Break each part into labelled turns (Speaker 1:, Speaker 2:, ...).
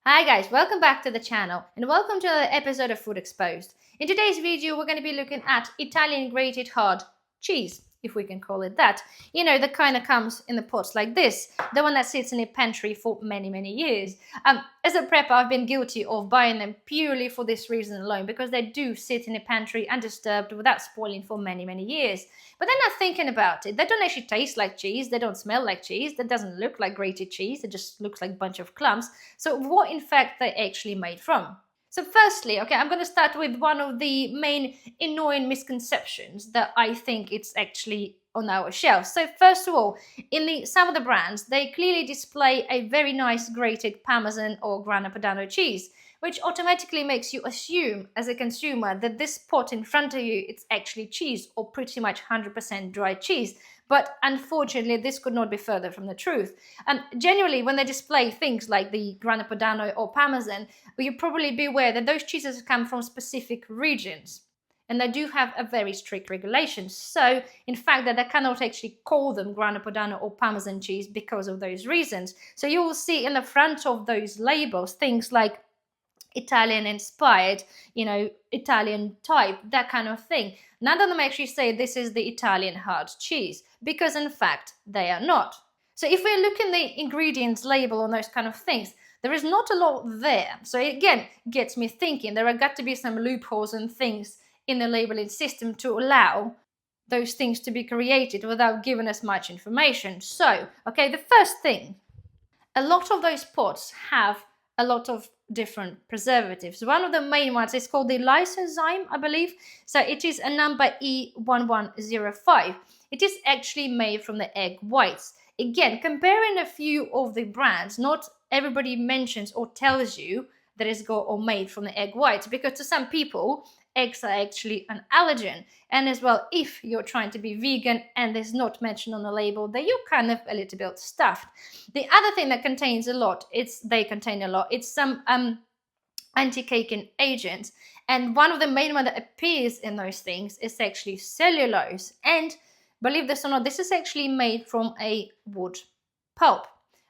Speaker 1: Hi guys, welcome back to the channel and welcome to another episode of Food Exposed. In today's video we're going to be looking at Italian grated hard cheese, if we can call it that. You know, the kind that comes in the pots like this, the one that sits in a pantry for many years. As a prepper, I've been guilty of buying them purely for this reason alone, because they do sit in a pantry undisturbed without spoiling for many years. But then I'm thinking about it, they don't actually taste like cheese, they don't smell like cheese, that doesn't look like grated cheese, it just looks like a bunch of clumps. So what in fact they actually made from? So firstly, okay, I'm going to start with one of the main annoying misconceptions that I think it's actually on our shelves. So first of all, some of the brands, they clearly display a very nice grated Parmesan or Grana Padano cheese, which automatically makes you assume as a consumer that this pot in front of you, it's actually cheese or pretty much 100% dry cheese. But unfortunately, this could not be further from the truth. Generally, when they display things like the Grana Padano or Parmesan, you probably be aware that those cheeses come from specific regions. And they do have a very strict regulation. So, in fact, that they cannot actually call them Grana Padano or Parmesan cheese because of those reasons. So you will see in the front of those labels things like Italian inspired, Italian type, that kind of thing. None of them actually say this is the Italian hard cheese, because in fact they are not. So if we look in the ingredients label on those kind of things, there is not a lot there. So it again gets me thinking there are got to be some loopholes and things in the labeling system to allow those things to be created without giving us much information. So, okay, the first thing, a lot of those pots have a lot of different preservatives. One of the main ones is called the lysozyme, I believe. So it is a number E1105. It is actually made from the egg whites. Again, comparing a few of the brands, not everybody mentions or tells you that it's got or made from the egg whites, because to some people, eggs are actually an allergen. And as well, if you're trying to be vegan and there's not mentioned on the label, then you're kind of a little bit stuffed. The other thing that contains a lot, it's some anti-caking agents. And one of the main ones that appears in those things is actually cellulose. And believe this or not, this is actually made from a wood pulp.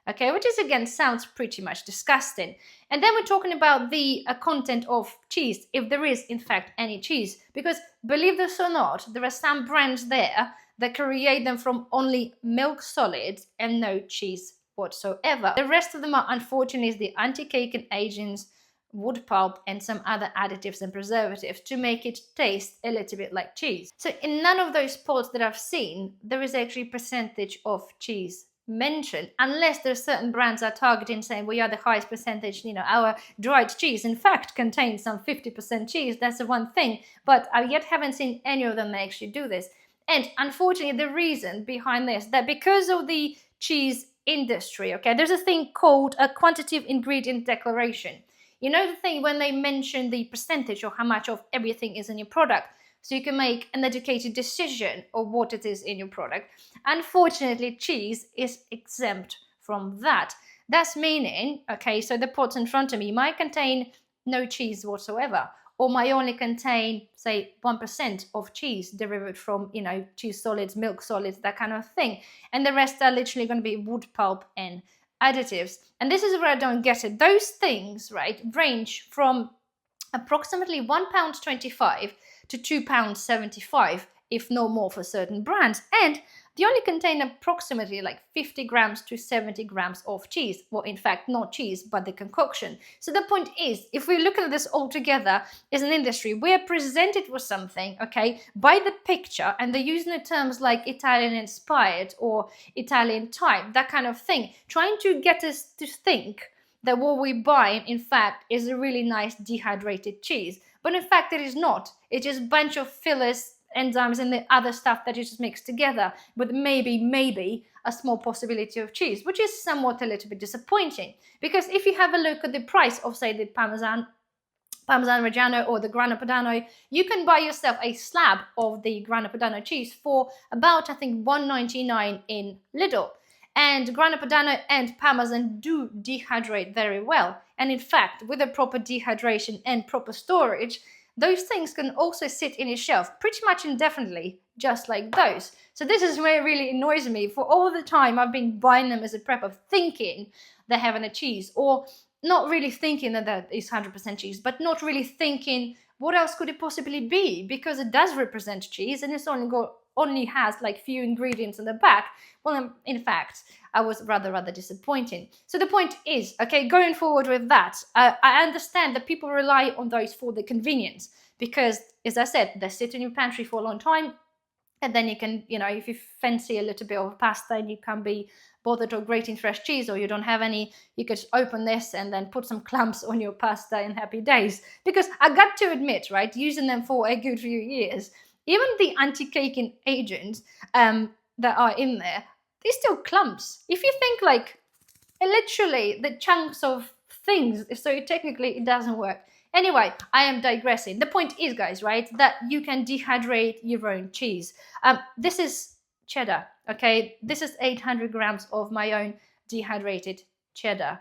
Speaker 1: Okay, which is again sounds pretty much disgusting. And then we're talking about the content of cheese, if there is in fact any cheese, because believe this or not, there are some brands there that create them from only milk solids and no cheese whatsoever. The rest of them are unfortunately the anti-caking agents, wood pulp, and some other additives and preservatives to make it taste a little bit like cheese. So in none of those pots that I've seen, there is actually percentage of cheese mentioned, unless there's certain brands are targeting saying we are the highest percentage, our dried cheese in fact contains some 50% cheese. That's the one thing, but I yet haven't seen any of them that actually do this. And unfortunately, the reason behind this, that because of the cheese industry, okay, there's a thing called a quantitative ingredient declaration. You know, the thing when they mention the percentage or how much of everything is in your product, so you can make an educated decision of what it is in your product. Unfortunately, cheese is exempt from that. That's meaning, okay, so the pots in front of me might contain no cheese whatsoever, or might only contain, say, 1% of cheese derived from, cheese solids, milk solids, that kind of thing. And the rest are literally going to be wood pulp and additives. And this is where I don't get it. Those things, right, range from approximately £1.25 to £2.75, if no more for certain brands. And they only contain approximately like 50 grams to 70 grams of cheese. Well, in fact, not cheese, but the concoction. So the point is, if we look at this all together as an industry, we are presented with something, okay, by the picture, and they're using the terms like Italian inspired or Italian type, that kind of thing, trying to get us to think that what we buy, in fact, is a really nice dehydrated cheese. But in fact, it is not. It's just a bunch of fillers, enzymes, and the other stuff that you just mix together with maybe a small possibility of cheese, which is somewhat a little bit disappointing. Because if you have a look at the price of, say, the Parmesan Reggiano or the Grana Padano, you can buy yourself a slab of the Grana Padano cheese for about, I think, £1.99 in Lidl. And Grana Padano and Parmesan do dehydrate very well. And in fact, with a proper dehydration and proper storage, those things can also sit in a shelf pretty much indefinitely, just like those. So this is where it really annoys me. For all the time I've been buying them as a prepper, thinking they're having a cheese, or not really thinking that that is 100% cheese, but not really thinking what else could it possibly be, because it does represent cheese and it's only has like few ingredients in the back. Well, in fact, I was rather disappointing. So the point is, okay, going forward with that, I understand that people rely on those for the convenience, because, as I said, they sit in your pantry for a long time. And then you can, if you fancy a little bit of pasta and you can't be bothered of grating fresh cheese, or you don't have any, you could open this and then put some clumps on your pasta in happy days. Because I got to admit, right, using them for a good few years, even the anti-caking agents that are in there, they're still clumps. If you think like literally the chunks of things, so technically it doesn't work. Anyway, I am digressing. The point is, guys, right, that you can dehydrate your own cheese. This is cheddar, okay? This is 800 grams of my own dehydrated cheddar.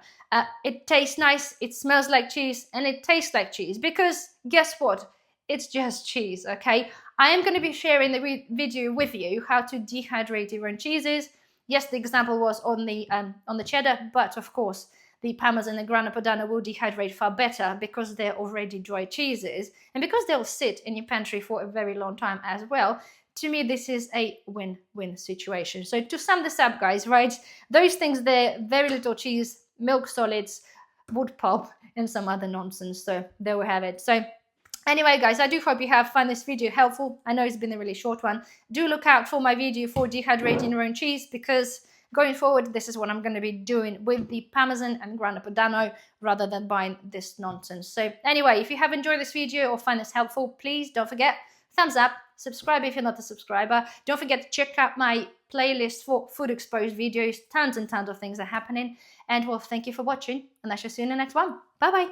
Speaker 1: It tastes nice, it smells like cheese, and it tastes like cheese, because guess what? It's just cheese, okay? I am going to be sharing the video with you how to dehydrate your own cheeses. Yes, the example was on the cheddar, but of course, the Parmesan and Grana Padano will dehydrate far better, because they're already dry cheeses and because they'll sit in your pantry for a very long time as well. To me, this is a win-win situation. So to sum this up, guys, right, those things there, very little cheese, milk solids, wood pulp, and some other nonsense. So there we have it. So anyway, guys, I do hope you have found this video helpful. I know it's been a really short one. Do look out for my video for dehydrating your own cheese, because going forward, this is what I'm going to be doing with the Parmesan and Grana Padano, rather than buying this nonsense. So anyway, if you have enjoyed this video or find this helpful, please don't forget, thumbs up, subscribe if you're not a subscriber. Don't forget to check out my playlist for food exposed videos. Tons and tons of things are happening. And well, thank you for watching, and I shall see you in the next one. Bye bye.